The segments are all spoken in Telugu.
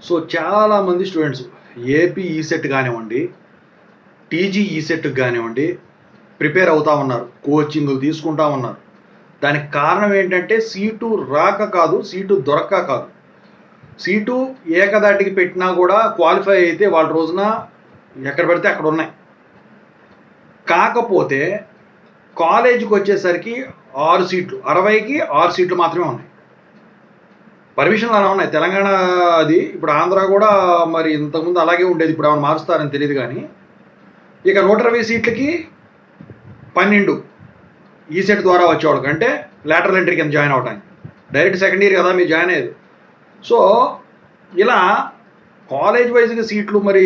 సో చాలామంది స్టూడెంట్స్ ఏపీ ఈసెట్ కానివ్వండి, టీజీ ఈసెట్కి కానివ్వండి ప్రిపేర్ అవుతా ఉన్నారు, కోచింగ్లు తీసుకుంటా ఉన్నారు. దానికి కారణం ఏంటంటే సీటు రాక కాదు, సీటు దొరక్క కాదు. సీటు ఏకదాటికి పెట్టినా కూడా క్వాలిఫై అయితే వాళ్ళ రోజున ఎక్కడ పెడితే అక్కడ ఉన్నాయి. కాకపోతే కాలేజీకి వచ్చేసరికి 6 సీట్లు, 60కి 6 సీట్లు మాత్రమే ఉన్నాయి. పర్మిషన్లు అలా ఉన్నాయి. తెలంగాణ అది ఇప్పుడు ఆంధ్ర కూడా మరి ఇంతకుముందు అలాగే ఉండేది, ఇప్పుడు ఏమైనా మారుస్తారని తెలియదు. కానీ ఇక 120 సీట్లకి 12 ఈసెట్ ద్వారా వచ్చేవాళ్ళకి, అంటే లాటరల్ ఎంట్రీ కింద జాయిన్ అవడానికి. డైరెక్ట్ సెకండ్ ఇయర్ కదా మీరు జాయిన్ అయ్యేది. సో ఇలా కాలేజ్ వైజ్గా సీట్లు మరి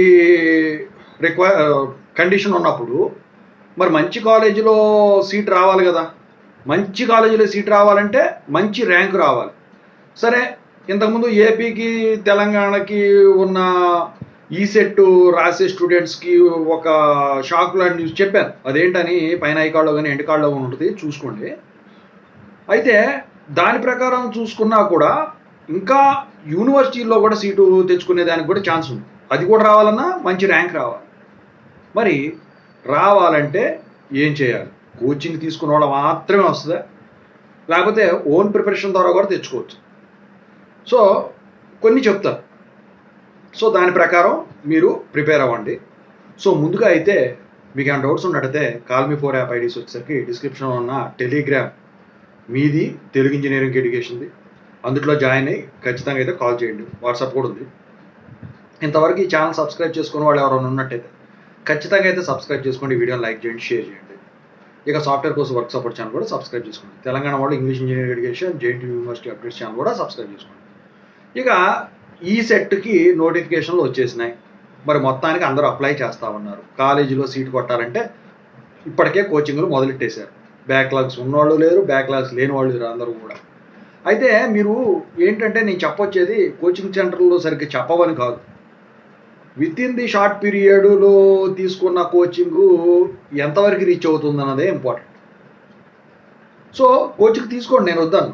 కండిషన్ ఉన్నప్పుడు మరి మంచి కాలేజీలో సీట్ రావాలి కదా. మంచి కాలేజీలో సీట్ రావాలంటే మంచి ర్యాంక్ రావాలి. సరే, ఇంతకుముందు ఏపీకి తెలంగాణకి ఉన్న ఈసెట్ రాసే స్టూడెంట్స్కి ఒక షాక్ లాంటి న్యూస్ చెప్పాను. అదేంటని పైన ఐకార్డులో కానీ ఎండ్ కార్డులో ఉంటుంది, చూసుకోండి. అయితే దాని ప్రకారం చూసుకున్నా కూడా ఇంకా యూనివర్సిటీల్లో కూడా సీటు తెచ్చుకునే దానికి కూడా ఛాన్స్ ఉంది. అది కూడా రావాలన్నా మంచి ర్యాంక్ రావాలి. మరి రావాలంటే ఏం చేయాలి? కోచింగ్ తీసుకున్న వాళ్ళ మాత్రమే వస్తుందా, లేకపోతే ఓన్ ప్రిపరేషన్ ద్వారా కూడా తెచ్చుకోవచ్చు? సో కొన్ని చెప్తారు. సో దాని ప్రకారం మీరు ప్రిపేర్ అవ్వండి. సో ముందుగా అయితే మీకు ఏమైనా డౌట్స్ ఉన్నట్టయితే కాల్మీ4 యాప్ ఐడీస్ వచ్చేసరికి డిస్క్రిప్షన్లో ఉన్న టెలిగ్రామ్ మీది, తెలుగు ఇంజనీరింగ్ ఎడ్యుకేషన్ది, అందులో జాయిన్ అయ్యి ఖచ్చితంగా అయితే కాల్ చేయండి. వాట్సాప్ కూడా ఉంది. ఇంతవరకు ఈ ఛానల్ సబ్స్క్రైబ్ చేసుకున్న వాళ్ళు ఎవరైనా ఉన్నట్టయితే ఖచ్చితంగా అయితే సబ్స్క్రైబ్ చేసుకోండి, వీడియోని లైక్ చేయండి, షేర్ చేయండి. ఇక సాఫ్ట్వేర్ కోసం వర్క్ సపోర్ట్ ఛానల్ కూడా సబ్స్క్రైబ్ చేసుకోండి. తెలంగాణ వాళ్ళు English engineering education, JNTU university updates channel కూడా సబ్స్క్రైబ్ చేసుకోండి. ఇక ఈ సెట్కి నోటిఫికేషన్లు వచ్చేసినాయి. మరి మొత్తానికి అందరూ అప్లై చేస్తూ ఉన్నారు. కాలేజీలో సీట్ కొట్టాలంటే ఇప్పటికే కోచింగ్లు మొదలెట్టేశారు. బ్యాక్లాగ్స్ ఉన్నవాళ్ళు లేరు, బ్యాక్లాగ్స్ లేని వాళ్ళు లేరు, అందరూ కూడా. అయితే మీరు ఏంటంటే నేను చెప్పొచ్చేది కోచింగ్ సెంటర్లో సరిగ్గా చెప్పవని కాదు, విత్ ఇన్ ది షార్ట్ పీరియడ్లో తీసుకున్న కోచింగు ఎంతవరకు రీచ్ అవుతుంది అన్నదే ఇంపార్టెంట్. సో కోచింగ్ తీసుకోండి, నేను వద్దాను.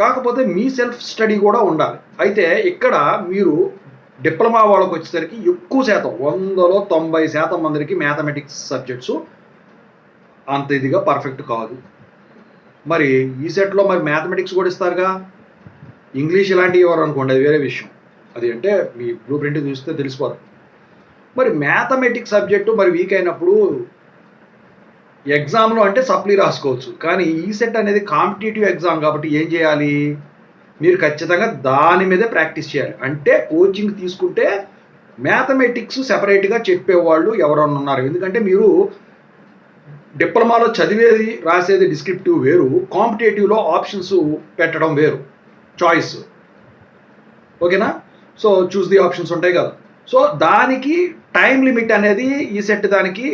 కాకపోతే మీ సెల్ఫ్ స్టడీ కూడా ఉండాలి. అయితే ఇక్కడ మీరు డిప్లొమా వాళ్ళకి వచ్చేసరికి ఎక్కువ శాతం, 100లో 90% మందికి మ్యాథమెటిక్స్ సబ్జెక్ట్స్ అంత ఇదిగా పర్ఫెక్ట్ కాదు. మరి ఈ సెట్లో మరి మ్యాథమెటిక్స్ కూడా ఇస్తారుగా. ఇంగ్లీష్ ఇలాంటివి ఇవ్వరు అనుకోండి, అది వేరే విషయం. అది అంటే మీ బ్లూ ప్రింట్ చూస్తే తెలిసిపోదు. మరి మ్యాథమెటిక్స్ సబ్జెక్టు మరి వీక్ అయినప్పుడు ఎగ్జామ్లో అంటే సప్లీ రాసుకోవచ్చు, కానీ ఈ సెట్ అనేది కాంపిటేటివ్ ఎగ్జామ్ కాబట్టి ఏం చేయాలి? మీరు ఖచ్చితంగా దాని మీదే ప్రాక్టీస్ చేయాలి. అంటే కోచింగ్ తీసుకుంటే మ్యాథమెటిక్స్ సెపరేట్గా చెప్పేవాళ్ళు ఎవరన్నా ఉన్నారు. ఎందుకంటే మీరు డిప్లొమాలో చదివేది రాసేది డిస్క్రిప్టివ్ వేరు, కాంపిటేటివ్లో ఆప్షన్స్ పెట్టడం వేరు, చాయిస్. ఓకేనా? సో చూస్ ది ఆప్షన్స్ ఉంటాయి కదా. సో దానికి టైం లిమిట్ అనేది ఈ సెట్ దానికి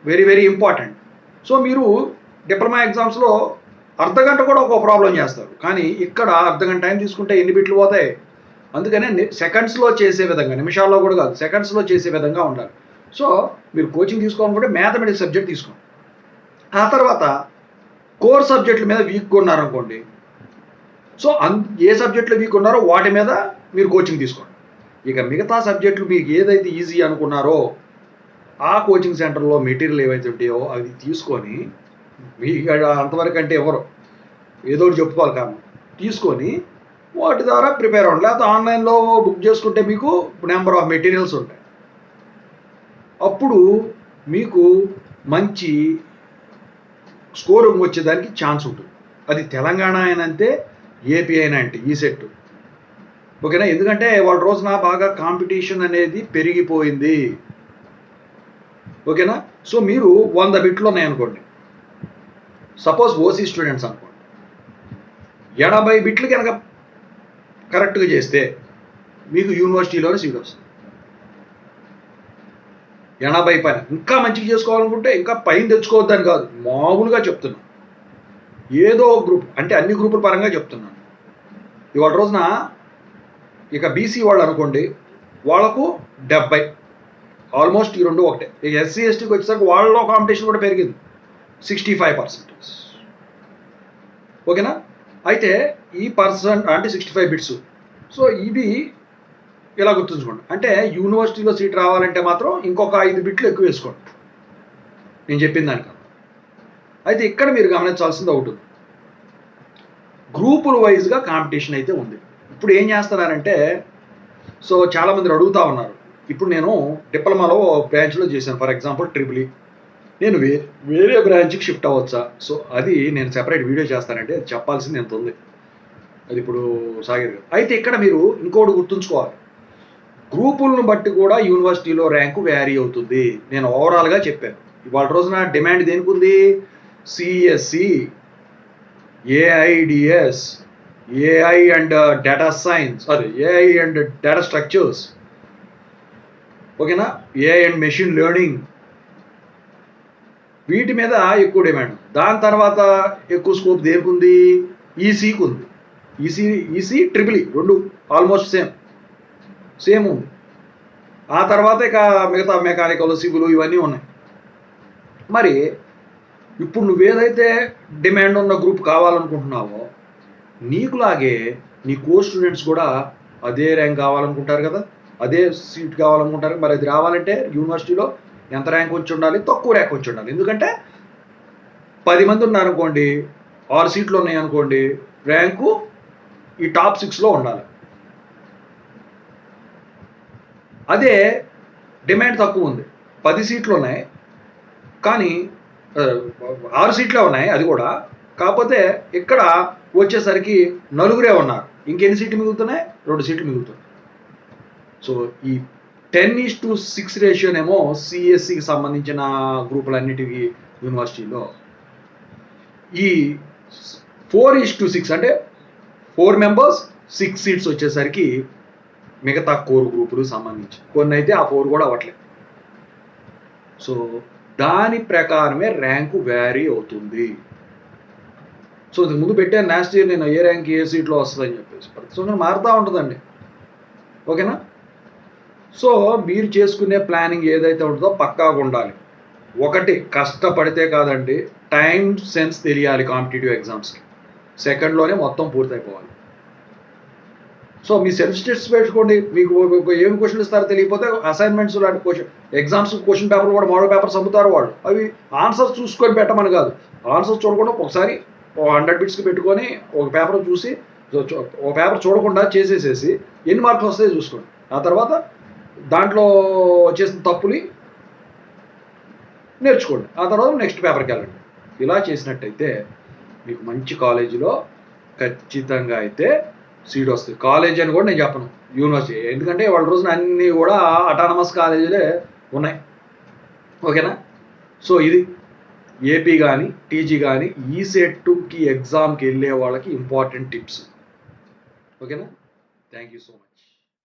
వెరీ వెరీ ఇంపార్టెంట్. సో మీరు డిప్లొమా ఎగ్జామ్స్లో అర్ధగంట కూడా ఒక ప్రాబ్లం చేస్తారు, కానీ ఇక్కడ అర్ధగంట టైం తీసుకుంటే ఎన్ని బిట్లు పోతాయి. అందుకనే సెకండ్స్లో చేసే విధంగా, నిమిషాల్లో కూడా కాదు, సెకండ్స్లో చేసే విధంగా ఉండాలి. సో మీరు కోచింగ్ తీసుకోవాలనుకుంటే మ్యాథమెటిక్స్ సబ్జెక్ట్ తీసుకోండి. ఆ తర్వాత కోర్ సబ్జెక్టుల మీద వీక్గా ఉన్నారనుకోండి, సో ఏ సబ్జెక్టులో వీక్ ఉన్నారో వాటి మీద మీరు కోచింగ్ తీసుకోండి. ఇక మిగతా సబ్జెక్టులు మీకు ఏదైతే ఈజీ అనుకున్నారో ఆ కోచింగ్ సెంటర్లో మెటీరియల్ ఏవైతే ఉంటాయో అవి తీసుకొని, మీకు అంతవరకు అంటే ఎవరు ఏదో ఒకటి చెప్పుకోవాలి కానీ తీసుకొని వాటి ద్వారా ప్రిపేర్ అవ్వండి. లేకపోతే ఆన్లైన్లో బుక్ చేసుకుంటే మీకు నెంబర్ ఆఫ్ మెటీరియల్స్ ఉంటాయి. అప్పుడు మీకు మంచి స్కోరింగ్ వచ్చేదానికి ఛాన్స్ ఉంటుంది. అది తెలంగాణ అయినంతే, ఏపీ అయినా అంటే ఈ సెట్. ఓకేనా? ఎందుకంటే వాళ్ళ రోజున బాగా కాంపిటీషన్ అనేది పెరిగిపోయింది. ఓకేనా? సో మీరు 100 బిట్లు ఉన్నాయనుకోండి, సపోజ్ ఓసీ స్టూడెంట్స్ అనుకోండి, 80 బిట్లు కనుక కరెక్ట్గా చేస్తే మీకు యూనివర్సిటీలోనే సీట్ వస్తుంది. 80 పైన. ఇంకా మంచిగా చేసుకోవాలనుకుంటే ఇంకా పైన తెచ్చుకోవద్దని కాదు, మామూలుగా చెప్తున్నాను. ఏదో గ్రూప్ అంటే అన్ని గ్రూపుల పరంగా చెప్తున్నాను. ఇవాళ రోజున ఇక బీసీ వాళ్ళు అనుకోండి, వాళ్ళకు 70, ఆల్మోస్ట్ ఈ రెండు ఒకటే. ఇక ఎస్సీ ఎస్టీకి వచ్చేసరికి వాళ్ళలో కాంపిటీషన్ కూడా పెరిగింది, 65%. ఓకేనా? అయితే ఈ పర్సెంట్ అంటే 65 బిట్స్. సో ఇది ఇలా గుర్తుంచుకోండి. అంటే యూనివర్సిటీలో సీట్ రావాలంటే మాత్రం ఇంకొక 5 బిట్లు ఎక్కువ వేసుకోండి నేను చెప్పిన దానికన్నా. అయితే ఇక్కడ మీరు గమనించాల్సింది ఒకటి ఉంది. గ్రూపుల వైజ్గా కాంపిటీషన్ అయితే ఉంది. ఇప్పుడు ఏం చేస్తున్నారంటే, సో చాలామంది అడుగుతా ఉన్నారు, ఇప్పుడు నేను డిప్లొమాలో బ్రాంచ్లో చేశాను, ఫర్ ఎగ్జాంపుల్ ట్రిపుల్ ఈ. నేను వేరే బ్రాంచ్కి షిఫ్ట్ అవ్వచ్చా? సో అది నేను సెపరేట్ వీడియో చేస్తానంటే అది చెప్పాల్సింది ఎంత ఉంది, అది ఇప్పుడు సాగేది. అయితే ఇక్కడ మీరు ఇంకోటి గుర్తుంచుకోవాలి, గ్రూపులను బట్టి కూడా యూనివర్సిటీలో ర్యాంకు వ్యారీ అవుతుంది. నేను ఓవరాల్గా చెప్పాను. ఇవాళ రోజున డిమాండ్ దేనికి ఉంది? CSE, AIDS, AI and data science, అదే ఏఐ అండ్ డేటా స్ట్రక్చర్స్, ఓకేనా, ఏఐ అండ్ మెషిన్ లెర్నింగ్, వీటి మీద ఎక్కువ డిమాండ్. దాని తర్వాత ఎక్కువ స్కోప్ దేనికి ఉంది? ఈసీకి ఉంది. ఈసీ ట్రిపుల్ ఈ రెండు ఆల్మోస్ట్ సేమ్ ఉంది. ఆ తర్వాత ఇక మిగతా మెకానికల్, సివిల్ ఇవన్నీ ఉన్నాయి. మరి ఇప్పుడు నువ్వేదైతే డిమాండ్ ఉన్న గ్రూప్ కావాలనుకుంటున్నావో, నీకులాగే నీ కోర్ స్టూడెంట్స్ కూడా అదే ర్యాంక్ కావాలనుకుంటారు కదా, అదే సీట్ కావాలనుకుంటారు. మరి అది రావాలంటే యూనివర్సిటీలో ఎంత ర్యాంక్ వచ్చి ఉండాలి? తక్కువ ర్యాంక్ వచ్చి ఉండాలి. ఎందుకంటే 10 మంది ఉన్నారనుకోండి, 6 సీట్లు ఉన్నాయి అనుకోండి, ర్యాంకు ఈ టాప్ 6లో ఉండాలి. అదే డిమాండ్ తక్కువ ఉంది, 10 సీట్లు ఉన్నాయి కానీ 6 సీట్లే ఉన్నాయి, అది కూడా కాకపోతే ఇక్కడ వచ్చేసరికి 4 ఉన్నారు, ఇంకెన్ని సీట్లు మిగులుతున్నాయి? 2 సీట్లు మిగులుతున్నాయి. సో ఈ 10:6 రేషియోనేమో సిఎస్సికి సంబంధించిన గ్రూపులన్నిటికీ యూనివర్సిటీలో, ఈ 4:6 అంటే 4 మెంబర్స్ 6 సీట్స్ వచ్చేసరికి మిగతా కోర్ గ్రూపులు సంబంధించి కొన్ని అయితే ఆ 4 కూడా అవ్వట్లేదు. సో దాని ప్రకారమే ర్యాంకు వ్యారీ అవుతుంది. సో ఇంతకు ముందు పెట్టాను లాస్ట్ ఇయర్ నేను ఏ ర్యాంక్ ఏ సీట్లో వస్తుందని చెప్పేసి, ప్రతి సంవత్సరం మారుతూ ఉంటుందండి, ఓకేనా. సో మీరు చేసుకునే ప్లానింగ్ ఏదైతే ఉంటుందో పక్కాగా ఉండాలి. ఒకటి, కష్టపడితే కాదండి, టైం సెన్స్ తెలియాలి కాంపిటేటివ్ ఎగ్జామ్స్కి. సెకండ్లోనే మొత్తం పూర్తయిపోవాలి. సో మీ సెల్ఫ్ స్టడీస్ పెట్టుకోండి. మీకు ఏమి క్వశ్చన్ ఇస్తారో తెలియకపోతే అసైన్మెంట్స్ లాంటి ఎగ్జామ్స్ క్వశ్చన్ పేపర్ కూడా మోడల్ పేపర్స్ అమ్ముతారు వాళ్ళు, అవి ఆన్సర్స్ చూసుకొని పెట్టమని కాదు, ఆన్సర్స్ చూడకుండా ఒకసారి 100 బిట్స్కి పెట్టుకొని ఒక పేపర్ చూసి, ఒక పేపర్ చూడకుండా చేసేసేసి ఎన్ని మార్కులు వస్తాయో చూసుకోండి. ఆ తర్వాత దాంట్లో చేసిన తప్పుని నేర్చుకోండి. ఆ తర్వాత నెక్స్ట్ పేపర్కి వెళ్ళండి. ఇలా చేసినట్టయితే మీకు మంచి కాలేజీలో ఖచ్చితంగా అయితే సీట్ వస్తుంది. కాలేజ్ అని కూడా నేను చెప్పను, యూనివర్సిటీ, ఎందుకంటే వాళ్ళ రోజున అన్నీ కూడా అటానమస్ కాలేజీలే ఉన్నాయి, ఓకేనా. సో ఇది ఏపీ కానీ టీజీ కానీ ఈసెట్కి ఎగ్జామ్కి వెళ్ళే వాళ్ళకి ఇంపార్టెంట్ టిప్స్, ఓకేనా. Thank you so much.